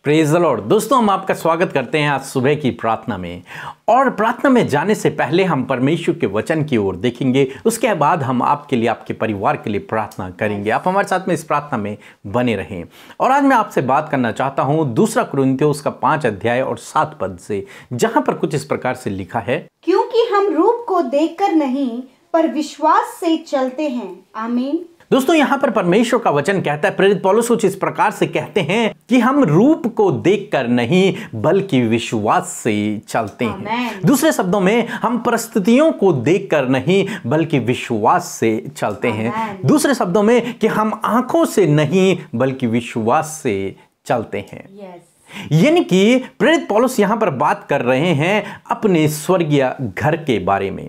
Praise the Lord. दोस्तों, हम आपका स्वागत करते हैं आज सुबह की प्रार्थना में। और प्रार्थना में जाने से पहले हम परमेश्वर के वचन की ओर देखेंगे। उसके बाद हम आपके लिए, आपके परिवार के लिए प्रार्थना करेंगे। आप हमारे साथ में इस प्रार्थना में बने रहें। और आज मैं आपसे बात करना चाहता हूं 2 कुरिन्थियों उसका 5 अध्याय और 7 पद से, जहां पर कुछ इस प्रकार से लिखा है, क्योंकि हम रूप को देखकर नहीं पर विश्वास से चलते हैं। आमीन। दोस्तों, यहां पर परमेश्वर का वचन कहता है, प्रेरित पौलुस कुछ इस प्रकार से कहते हैं कि हम रूप को देखकर नहीं बल्कि विश्वास से चलते हैं। दूसरे शब्दों में, हम परिस्थितियों को देखकर नहीं बल्कि विश्वास से चलते हैं। दूसरे शब्दों में कि हम आंखों से नहीं बल्कि विश्वास से चलते हैं। यानी कि प्रेरित पौलुस यहां पर बात कर रहे हैं अपने स्वर्गीय घर के बारे में,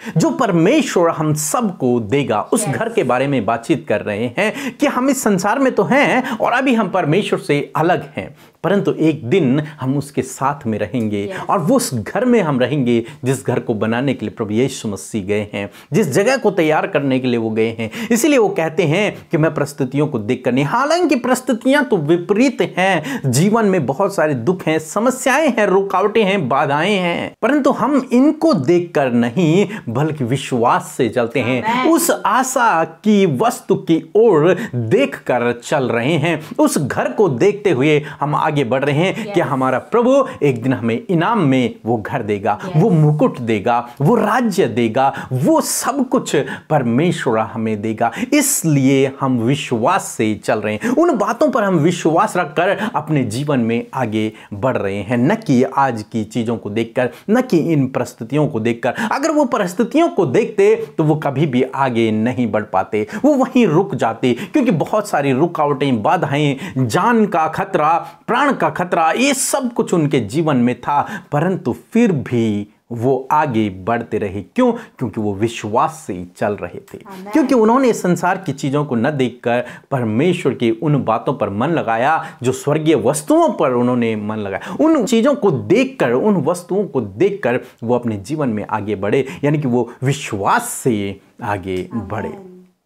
जो परमेश्वर हम सबको देगा। उस घर के बारे में बातचीत कर रहे हैं कि हम इस संसार में तो हैं और अभी हम परमेश्वर से अलग हैं, परंतु एक दिन हम उसके साथ में रहेंगे। और वो उस घर में हम रहेंगे जिस घर को बनाने के लिए प्रभु यीशु मसीह गए हैं, जिस जगह को तैयार करने के लिए वो गए हैं। इसीलिए वो कहते हैं कि मैं परिस्थितियों को देखकर नहीं, हालांकि परिस्थितियां तो विपरीत हैं, जीवन में बहुत सारे दुख हैं, समस्याएं हैं, रुकावटें हैं, बाधाएं हैं, परंतु हम इनको देखकर नहीं बल्कि विश्वास से चलते हैं। उस आशा की वस्तु की ओर देखकर चल रहे हैं। उस घर को देखते हुए हम आगे बढ़ रहे हैं कि हमारा प्रभु एक दिन हमें इनाम में वो घर देगा, वो मुकुट देगा, वो राज्य देगा, वो सब कुछ परमेश्वर हमें देगा। इसलिए हम विश्वास से चल रहे हैं। उन बातों पर हम विश्वास रखकर अपने जीवन में आगे बढ़ रहे हैं, न कि आज की चीजों को देखकर, न कि इन परिस्थितियों को देखकर। अगर वो परिस्थितियों को देखते तो वो कभी भी आगे नहीं बढ़ पाते, वो वहीं रुक जाते, क्योंकि बहुत सारी रुकावटें, बाधाएं, जान का खतरा, प्राण का खतरा, ये सब कुछ उनके जीवन में था, परंतु फिर भी वो आगे बढ़ते रहे। क्यों? क्योंकि वो विश्वास से चल रहे थे, क्योंकि उन्होंने संसार की चीजों को न देखकर परमेश्वर की उन बातों पर मन लगाया, जो स्वर्गीय वस्तुओं पर उन्होंने मन लगाया। उन चीजों को देखकर, उन वस्तुओं को देखकर वो अपने जीवन में आगे बढ़े, यानी कि वो विश्वास से आगे बढ़े।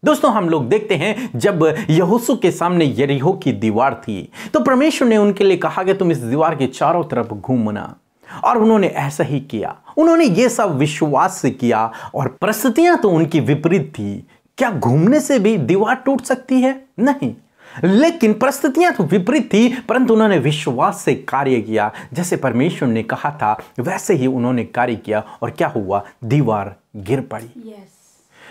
दोस्तों, हम लोग देखते हैं जब यहोशू के सामने यरीहो की दीवार थी तो परमेश्वर ने उनके लिए कहा कि तुम इस दीवार के चारों तरफ घूमना, और उन्होंने ऐसा ही किया। उन्होंने ये सब विश्वास से किया और परिस्थितियां तो उनकी विपरीत थी। क्या घूमने से भी दीवार टूट सकती है? नहीं, लेकिन परिस्थितियां तो विपरीत थी, परंतु उन्होंने विश्वास से कार्य किया। जैसे परमेश्वर ने कहा था वैसे ही उन्होंने कार्य किया, और क्या हुआ? दीवार गिर पड़ी।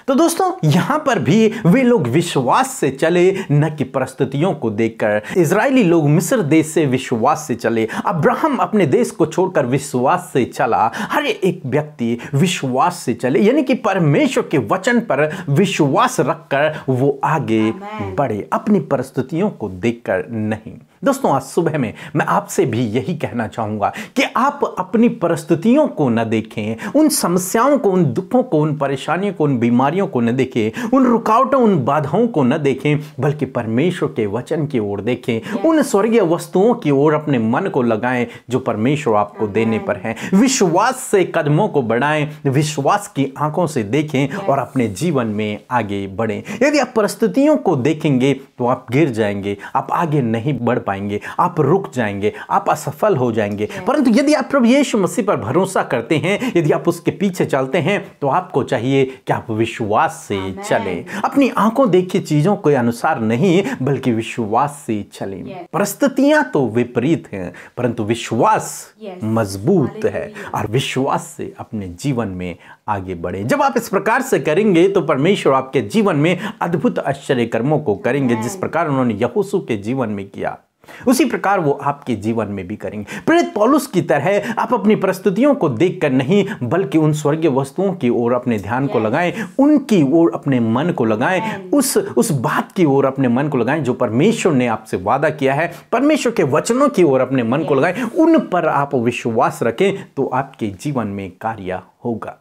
तो दोस्तों, यहां पर भी वे लोग विश्वास से चले, न कि परिस्थितियों को देखकर। इजरायली लोग मिस्र देश से विश्वास से चले, अब्राहम अपने देश को छोड़कर विश्वास से चला। हर एक व्यक्ति विश्वास से चले, यानी कि परमेश्वर के वचन पर विश्वास रखकर वो आगे बढ़े, अपनी परिस्थितियों को देखकर नहीं। दोस्तों, आज सुबह में मैं आपसे भी यही कहना चाहूंगा कि आप अपनी परिस्थितियों को न देखें, उन समस्याओं को, उन दुखों को, उन परेशानियों को, उन बीमारियों को न देखें, उन रुकावटों, उन बाधाओं को न देखें, बल्कि परमेश्वर के वचन की ओर देखें। उन स्वर्गीय वस्तुओं की ओर अपने मन को लगाएं जो परमेश्वर आपको देने पर हैं। विश्वास से कदमों को बढ़ाएं, विश्वास की आंखों से देखें और अपने जीवन में आगे बढ़ें। यदि आप परिस्थितियों को देखेंगे तो आप गिर जाएंगे, आप आगे नहीं बढ़ पाएंगे, आप रुक जाएंगे, आप असफल हो जाएंगे। परंतु यदि आप प्रभु यीशु मसीह पर भरोसा करते हैं, यदि आप उसके पीछे चलते हैं, तो आपको चाहिए कि आप विश्वास से चलें। अपनी आंखों देखी चीजों के अनुसार नहीं बल्कि विश्वास से चलें। परिस्थितियां तो विपरीत हैं, परंतु विश्वास मजबूत है, और विश्वास से अपने जीवन में आगे बढ़े। जब आप इस प्रकार से करेंगे तो परमेश्वर आपके जीवन में अद्भुत आश्चर्य कर्मों को करेंगे। जिस प्रकार उन्होंने यहोशू के जीवन में किया, उसी प्रकार वो आपके जीवन में भी करेंगे। प्रेरित पौलुस की तरह आप अपनी परिस्थितियों को देखकर नहीं बल्कि उन स्वर्गीय वस्तुओं की ओर अपने ध्यान को लगाएं, उनकी ओर अपने मन को लगाएं, उस बात की ओर अपने मन को लगाएं जो परमेश्वर ने आपसे वादा किया है। परमेश्वर के वचनों की ओर अपने मन को लगाएं, उन पर आप विश्वास रखें, तो आपके जीवन में कार्य होगा।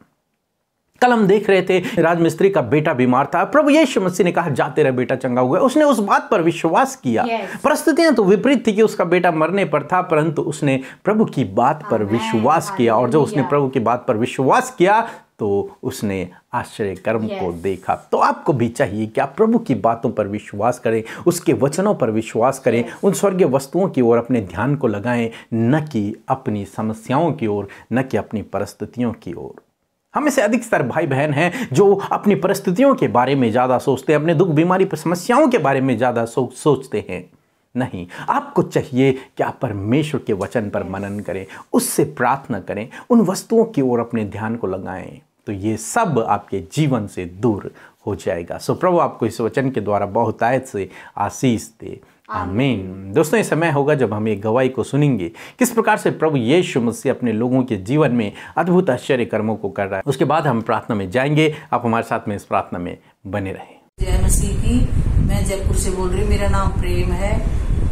कल हम देख रहे थे राजमिस्त्री का बेटा बीमार था, प्रभु यीशु मसीह ने कहा जा तेरा बेटा चंगा हुआ। उसने उस बात पर विश्वास किया। परिस्थितियां तो विपरीत थी कि उसका बेटा मरने पर था, परंतु उसने प्रभु की बात पर विश्वास किया, और जब उसने प्रभु की बात पर विश्वास किया तो उसने आश्चर्य कर्म को देखा। तो आपको भी चाहिए कि आप प्रभु की बातों पर विश्वास करें, उसके वचनों पर विश्वास करें, उन स्वर्गीय वस्तुओं की ओर अपने ध्यान को लगाएं, न कि अपनी समस्याओं की ओर, न कि अपनी परिस्थितियों की ओर। हमें से अधिकतर भाई बहन हैं जो अपनी परिस्थितियों के बारे में ज़्यादा सोचते हैं, अपने दुख बीमारी पर समस्याओं के बारे में ज़्यादा सोचते हैं। नहीं, आपको चाहिए कि आप परमेश्वर के वचन पर मनन करें, उससे प्रार्थना करें, उन वस्तुओं की ओर अपने ध्यान को लगाएं, तो ये सब आपके जीवन से दूर हो जाएगा। सो प्रभु आपको इस वचन के द्वारा बहुतायत से आशीष दे। आमीन। दोस्तों, ये समय होगा जब हम एक गवाही को सुनेंगे किस प्रकार से प्रभु यीशु मसीह अपने लोगों के जीवन में अद्भुत आश्चर्य कर्मों को कर रहा है। उसके बाद हम प्रार्थना में जाएंगे। आप हमारे साथ में इस प्रार्थना में बने रहें। जय मसीह की। मैं जयपुर से बोल रही हूँ। मेरा नाम प्रेम है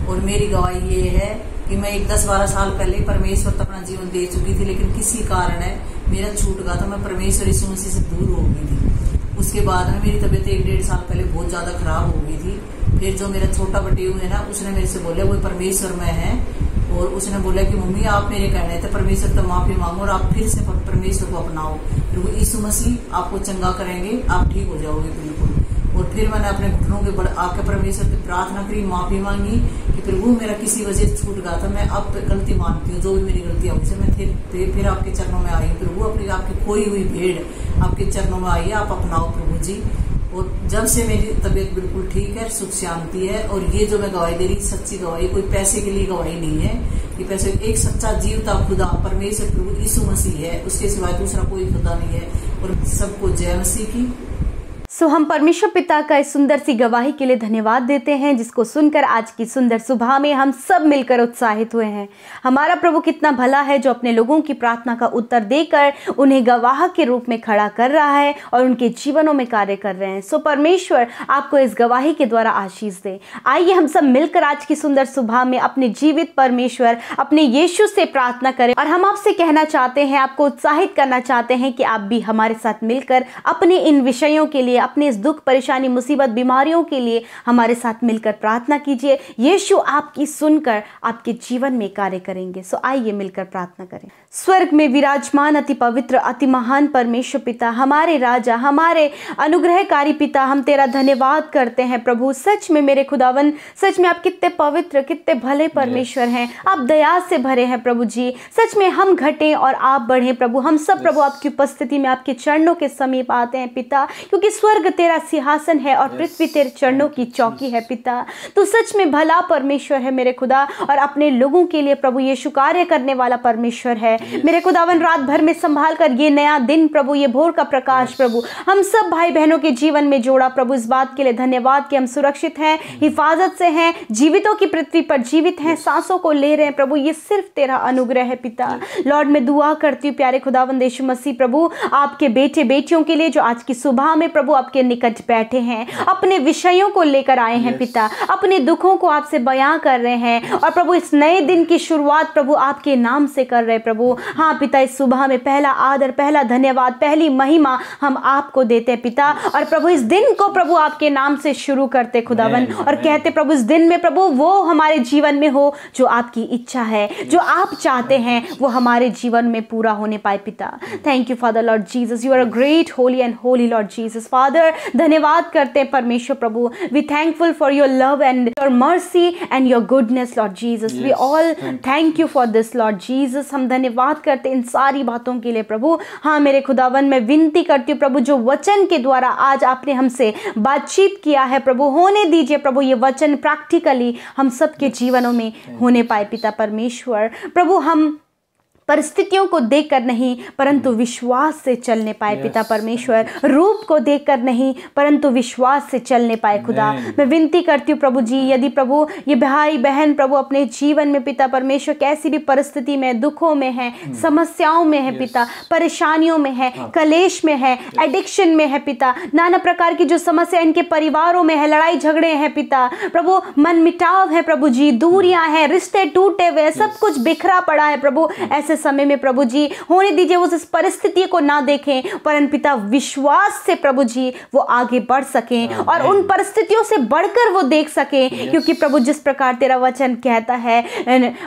और मेरी गवाही ये है कि मैं एक 10-12 साल पहले परमेश्वर तक अपना जीवन दे चुकी थी, लेकिन किसी कारण है मेरा छूट गया था। मैं परमेश्वर यीशु मसीह से दूर हो गई थी। उसके बाद में मेरी तबीयत 1-1.5 साल पहले बहुत ज्यादा खराब हो गई थी। फिर जो मेरा छोटा बटेऊ है ना, उसने मेरे से बोला वो परमेश्वर में है, और उसने बोला कि मम्मी आप मेरे कहने थे परमेश्वर तो माफी मांगो और आप फिर से परमेश्वर को अपनाओ, फिर यीशु मसीह आपको चंगा करेंगे, आप ठीक हो जाओगे बिल्कुल। और फिर मैंने अपने घुटनों के बल आके परमेश्वर से प्रार्थना करी, माफी मांगी कि प्रभु मेरा किसी वजह से छूट गया था, मैं अब गलती मानती हूँ, जो भी मेरी गलतियां हुई से मैं फिर आपके चरणों में आई हूँ प्रभु। अपनी आपकी खोई हुई भेड़ आपके चरणों में आई है, आप अपनाओ प्रभु जी। और जब से मेरी तबीयत बिल्कुल ठीक है, सुख शांति है। और ये जो मैं गवाही दे रही, सच्ची गवाही, कोई पैसे के लिए गवाही नहीं है। ये पैसे, एक सच्चा जीवता खुदा परमेश्वर प्रभु यीशु मसीह है, उसके सिवाय दूसरा कोई खुदा नहीं है। और सबको जय मसीह की। हम परमेश्वर पिता का इस सुंदर सी गवाही के लिए धन्यवाद देते हैं, जिसको सुनकर आज की सुंदर सुबह में हम सब मिलकर उत्साहित हुए हैं। हमारा प्रभु कितना भला है, जो अपने लोगों की प्रार्थना का उत्तर देकर उन्हें गवाह के रूप में खड़ा कर रहा है और उनके जीवनों में कार्य कर रहे हैं। परमेश्वर आपको इस गवाही के द्वारा आशीष दे। आइए हम सब मिलकर आज की सुंदर सुबह में अपने जीवित परमेश्वर, अपने यीशु से प्रार्थना करें। और हम आपसे कहना चाहते हैं, आपको उत्साहित करना चाहते हैं कि आप भी हमारे साथ मिलकर अपने इन विषयों के लिए, अपने इस दुख, परेशानी, मुसीबत, बीमारियों के लिए हमारे साथ मिलकर प्रार्थना कीजिए। यीशु आपकी सुनकर आपके जीवन में कार्य करेंगे। आइए मिलकर प्रार्थना करें। स्वर्ग में विराजमान अति पवित्र, अति महान परमेश्वर पिता, हमारे राजा, हमारे अनुग्रहकारी पिता, हम तेरा धन्यवाद करते हैं प्रभु। सच में मेरे खुदावन, सच में आप कितने पवित्र, कितने भले परमेश्वर हैं। आप दया से भरे हैं प्रभु जी। सच में हम घटें और आप बढ़ें प्रभु। हम सब प्रभु आपकी उपस्थिति में, आपके चरणों के समीप आते हैं पिता, क्योंकि स्वर्ग तेरा सिंहासन है और पृथ्वी तेरे चरणों की चौकी है पिता। तो सच में भला परमेश्वर है मेरे खुदा, और अपने लोगों के लिए प्रभु यीशु कार्य करने वाला परमेश्वर है मेरे खुदावन। रात भर में संभाल कर ये नया दिन प्रभु, ये भोर का प्रकाश प्रभु, हम सब भाई बहनों के जीवन में जोड़ा प्रभु। इस बात के लिए धन्यवाद कि हम सुरक्षित हैं, हिफाजत से हैं, जीवितों की पृथ्वी पर जीवित हैं, सांसों को ले रहे हैं प्रभु। ये सिर्फ तेरा अनुग्रह है पिता। लॉर्ड, मैं दुआ करती हूँ प्यारे खुदावंद यीशु मसीह प्रभु, आपके बेटे बेटियों के लिए जो आज की सुबह में प्रभु आपके निकट बैठे हैं, अपने विषयों को लेकर आए हैं पिता, अपने दुखों को आपसे बयां कर रहे हैं, और प्रभु इस नए दिन की शुरुआत प्रभु आपके नाम से कर रहे हैं प्रभु। हाँ पिता, इस सुबह में पहला आदर, पहला धन्यवाद, पहली महिमा हम आपको देते हैं पिता। और प्रभु इस दिन को प्रभु आपके नाम से शुरू करते खुदावन, और कहते प्रभु इस दिन में प्रभु वो हमारे जीवन में हो जो आपकी इच्छा है, जो आप चाहते हैं वो हमारे जीवन में पूरा होने पाए पिता। Thank you Father Lord Jesus, you are a great holy and holy Lord Jesus. Father, धन्यवाद करते हैं परमेश्वर प्रभु। We thankful for your love and your mercy and your goodness Lord Jesus. We all thank you for this Lord Jesus. हम धन्यवाद करते हैं इन सारी बातों के लिए प्रभु। हाँ मेरे खुदावन, मैं विनती करती हूँ प्रभु, जो वचन के द्वारा आज आपने हमसे बातचीत किया है प्रभु, होने दीजिए प्रभु ये वचन प्रैक्टिकली हम सबके जीवनों में होने पाए पिता परमेश्वर प्रभु। हम परिस्थितियों को देखकर नहीं परंतु विश्वास से चलने पाए पिता परमेश्वर, रूप को देखकर नहीं परंतु विश्वास से चलने पाए खुदा। मैं विनती करती हूँ प्रभु जी, यदि प्रभु ये भाई बहन प्रभु अपने जीवन में पिता परमेश्वर कैसी भी परिस्थिति में, दुखों में है, समस्याओं में है पिता, परेशानियों में है, कलेश में है, एडिक्शन में है पिता, नाना प्रकार की जो समस्या इनके परिवारों में है, लड़ाई झगड़े हैं पिता प्रभु, मन मिटाव है प्रभु जी, दूरियां हैं, रिश्ते टूटे हुए, सब कुछ बिखरा पड़ा है प्रभु। ऐसे समय में प्रभु जी होने दीजिए वो इस परिस्थिति को ना देखें, परंतु पिता विश्वास से प्रभु जी वो आगे बढ़ सकें और उन परिस्थितियों से बढ़कर वो देख सकें, क्योंकि प्रभु जिस प्रकार तेरा वचन कहता है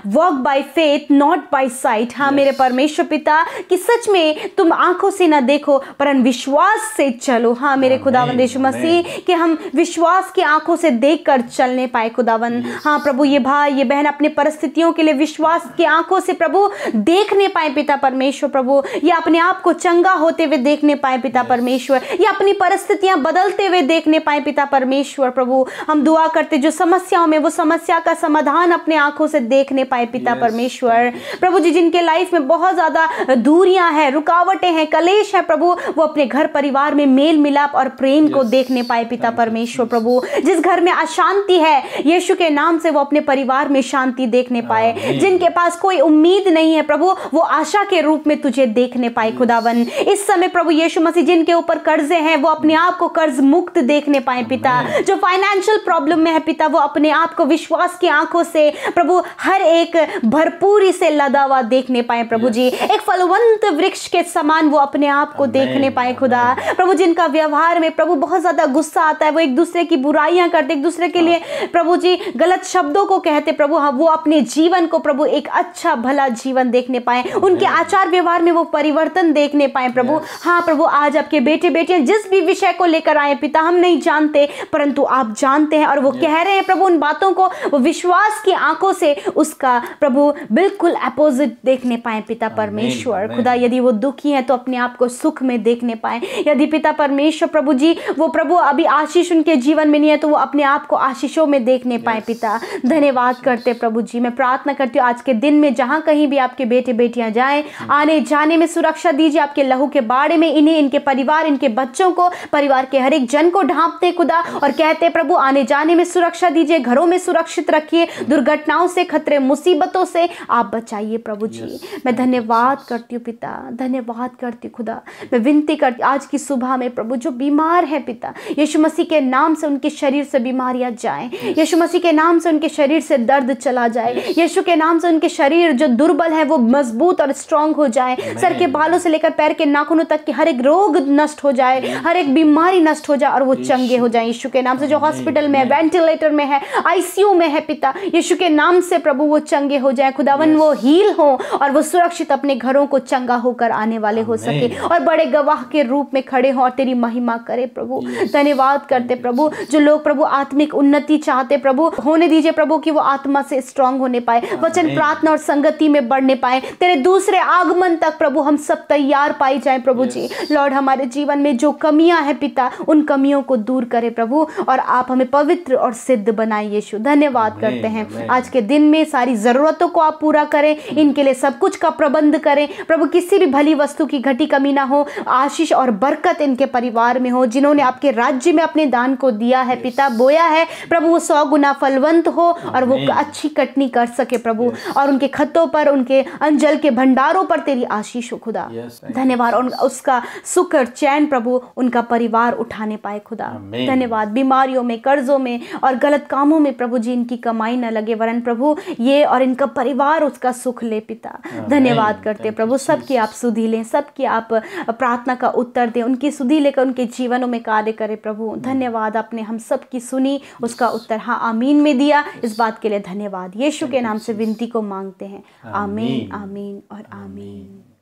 walk by faith not by sight. हाँ मेरे परमेश्वर पिता कि सच में तुम आंखों से ना देखो परंतु विश्वास से चलो। हाँ मेरे खुदावंद यीशु मसीह कि हम विश्वास की आंखों से देखकर चलने पाए खुदावंद। हाँ प्रभु ये भाई ये बहन अपने परिस्थितियों के लिए विश्वास की आंखों से प्रभु देखने पाए पिता परमेश्वर प्रभु, ये अपने आप को चंगा होते हुए देखने पाए पिता परमेश्वर, ये अपनी परिस्थितियां बदलते हुए देखने पाए पिता परमेश्वर प्रभु। हम दुआ करते जो समस्याओं में वो समस्या का समाधान अपने आंखों से देखने पाए पिता परमेश्वर प्रभु जी। जिनके लाइफ में बहुत ज्यादा दूरियां हैं, रुकावटें हैं, कलेश है प्रभु, वो अपने घर परिवार में मेल मिलाप और प्रेम को देखने पाए पिता परमेश्वर प्रभु। जिस घर में अशांति है यीशु के नाम से वो अपने परिवार में शांति देखने पाए। जिनके पास कोई उम्मीद नहीं है प्रभु वो आशा के रूप में तुझे देखने पाए खुदावन। इस समय प्रभु यीशु मसीह जिनके ऊपर कर्जे हैं वो अपने आप को कर्ज मुक्त देखने पाए पिता। जो फाइनेंशियल प्रॉब्लम में है पिता वो अपने आप को विश्वास की आंखों से प्रभु हर एक भरपूरी से लदा हुआ देखने पाए प्रभु जी। एक फलवंत वृक्ष के समान वो अपने आप को देखने पाए खुदा प्रभु। जिनका व्यवहार में प्रभु बहुत ज्यादा गुस्सा आता है, वो एक दूसरे की बुराइयां करते, एक दूसरे के लिए प्रभु जी गलत शब्दों को कहते प्रभु, हाँ वो अपने जीवन को प्रभु एक अच्छा भला जीवन देखने पाए, उनके आचार व्यवहार में वो परिवर्तन देखने पाए प्रभु। हाँ प्रभु आज आपके बेटे बेटियां जिस भी विषय को लेकर आए पिता हम नहीं जानते परंतु आप जानते हैं और वो कह रहे हैं प्रभु उन बातों को वो विश्वास की आंखों से उसका प्रभु बिल्कुल अपोजिट देखने पाए पिता परमेश्वर खुदा। यदि वो दुखी है तो अपने आप को सुख में देखने पाए, यदि पिता परमेश्वर प्रभु जी वो प्रभु अभी आशीष उनके जीवन में नहीं है तो वो अपने आप को आशीषों में देखने पाए पिता। धन्यवाद करते प्रभु जी। मैं प्रार्थना करती हूँ आज के दिन में जहां कहीं भी आपके बेटे बेटियां जाएं आने जाने में सुरक्षा दीजिए, आपके लहू के बाड़े में इन्हें, इनके परिवार, इनके बच्चों को, परिवार के हर एक जन को ढांपते खुदा और कहते प्रभु आने जाने में सुरक्षा दीजिए, घरों में सुरक्षित रखिए, दुर्घटनाओं से खतरे मुसीबतों से आप बचाइए प्रभु जी। मैं धन्यवाद करती हूँ पिता, धन्यवाद करती हूँ खुदा। मैं विनती करती आज की सुबह में प्रभु जो बीमार है पिता यीशु मसीह के नाम से उनके शरीर से बीमारियां जाएं, यीशु मसीह के नाम से उनके शरीर से दर्द चला जाए, यीशु के नाम से उनके शरीर जो दुर्बल है वो मजबूत और स्ट्रांग हो जाए, सर के बालों से लेकर पैर के नाखूनों तक के हर एक रोग नष्ट हो जाए, हर एक बीमारी नष्ट हो जाए और वो चंगे हो जाए यीशु के नाम से। जो हॉस्पिटल में है, वेंटिलेटर में है, आईसीयू में है पिता यीशु के नाम से प्रभु वो चंगे हो जाए खुदावन, वो हील हो और वो सुरक्षित अपने घरों को चंगा होकर आने वाले हो सके और बड़े गवाह के रूप में खड़े हो और तेरी महिमा करे प्रभु। धन्यवाद करते प्रभु जो लोग प्रभु आत्मिक उन्नति चाहते प्रभु होने दीजिए प्रभु कि वो आत्मा से स्ट्रांग होने पाए, वचन प्रार्थना और संगति में बढ़ने पाए, तेरे दूसरे आगमन तक प्रभु हम सब तैयार पाई जाए प्रभु जी। लॉर्ड हमारे जीवन में जो कमियां हैं पिता उन कमियों को दूर करे प्रभु और आप हमें पवित्र और सिद्ध बनाए यीशु। धन्यवाद करते हैं आज के दिन में सारी जरूरतों को आप पूरा करें, इनके लिए सब कुछ का प्रबंध करें प्रभु, किसी भी भली वस्तु की घटी कमी ना हो, आशीष और बरकत इनके परिवार में हो, जिन्होंने आपके राज्य में अपने दान को दिया है पिता बोया है प्रभु वो 100 गुना फलवंत हो और वो अच्छी कटनी कर सके प्रभु और उनके खतों पर उनके अंजल के भंडारों पर तेरी आशीष हो खुदा। धन्यवाद और उसका सुख और चैन प्रभु उनका परिवार उठाने पाए खुदा। धन्यवाद। बीमारियों में, कर्जों में और गलत कामों में प्रभु जी इनकी कमाई न लगे वरन प्रभु ये और इनका परिवार उसका सुख ले पिता। धन्यवाद करते प्रभु सबकी आप सुधि लें, सबकी आप प्रार्थना का उत्तर दें, उनकी सुधि लेकर उनके जीवनों में कार्य करें प्रभु। धन्यवाद आपने हम सबकी सुनी, उसका उत्तर हाँ आमीन में दिया, इस बात के लिए धन्यवाद। यीशु के नाम से विनती को मांगते हैं, आमीन आमीन और आमीन।